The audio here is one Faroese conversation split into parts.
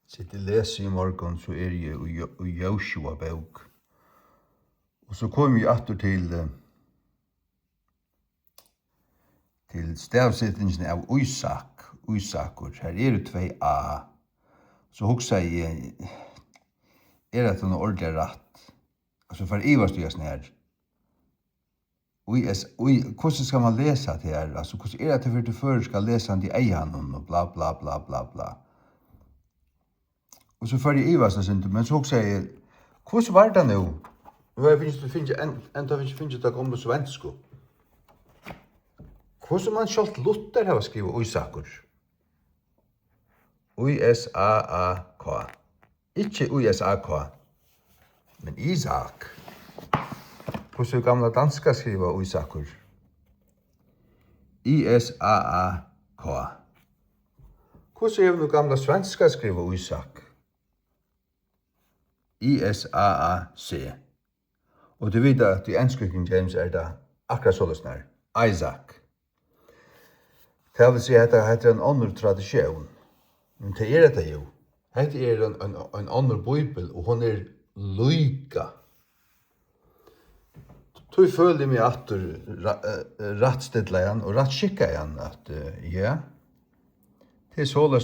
Sitter leser i morgen, så jeg i Joshua bok. Og så kom vi atter til stavsettingen av Isakur. Her det 2a. Så hugsa jeg, det noe ordentlig rett? Altså for Ivars du gjør her. Hvordan skal man lese det her? Altså hvordan det for du før skal lese han til eieren og bla bla bla bla bla. Og så får jeg Ivars det ikke, men så hugsa jeg, hvordan var det nå? Nu finnes det om det svensko. Hvordan man selv Luther har skrivet Isakur? U-S-A-A-K. Ikke U-S-A-K, men Isak. Hvordan gamla danska skriver Isakur? I-S-A-A-K. Hvordan er det gamla svenska skriver Isak? I-S-A-A-C. Og du vet at i enskrikken James det akkurat sånn Isaac. Det vil si at det heter en annen tradisjon. Men det det jo. Det en annen bibel, og hun lyka. Så føler jeg meg rettstidlet igjen og rettskikket igjen at ja, det sånn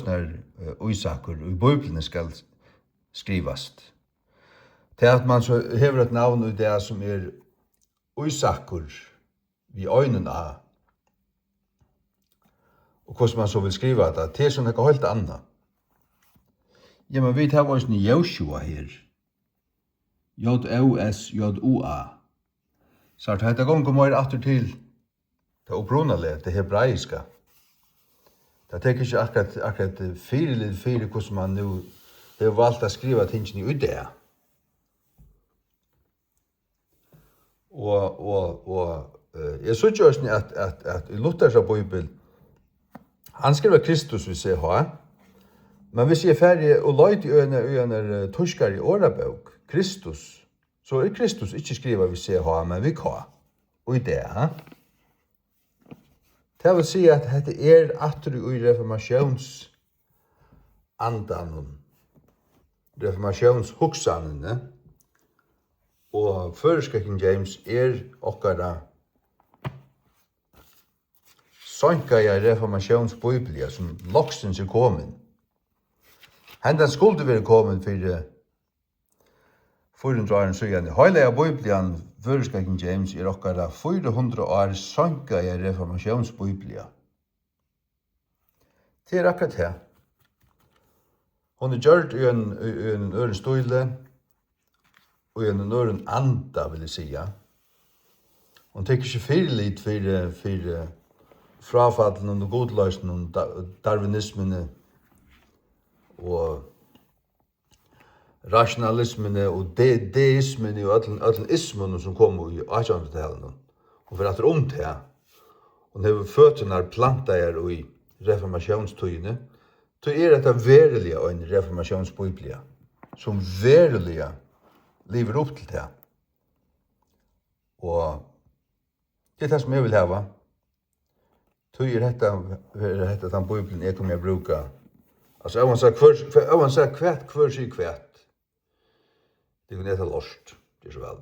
Isakur, og i bibelen skal skrivast. Til at man så hever et navn i det som Isakur, vi øynene av. Og hvordan man så vil skrive det, det sånn noe helt annet. Ja, men vi tar oss i Joshua her. J-O-S-J-O-A. Så det går mer atter til det opprunalige, det hebraiska. Det tenker ikke akkurat fire hvordan man nå har valgt å skrive tingene i det. Og jeg synes jo også at i Luthers bibel, han skriver Kristus vi ser her, men hvis jeg er ferdig og løyt i en torskar i årabok, Kristus, så Kristus ikke skriver vi ser her, men vi kan. Og i det, det vil si at det atter i reformasjonsandan, reformasjonshugsanene, og føreska King James okkara sonka i reformasjonsbiblia som loksens kommet. Hendan skulle være kommet for 400 år siden. Hele av biblian, føreska King James, okkara 400 år sonka i reformasjonsbiblia. Det akkurat her. Hun gjort i en øren støyle, og i en øren anda, vil jeg sige. Hun tenker ikke fyrligt for frafallen og godløsene og darwinismene og rationalismene og deismene og alle ismene som kom i 1800-tallet. Hun får etter om til. Hun har føttene plantet her i reformasjonstøyene. Så dette verilige og en reformasjonsbiblia som verilige lever opp til det. Og det det som jeg vil hava. Tog dette den bibelen jeg kommer å bruke. Altså, jeg må si hvert, hver sier hvert. Det kunne hete lort. Det så vel.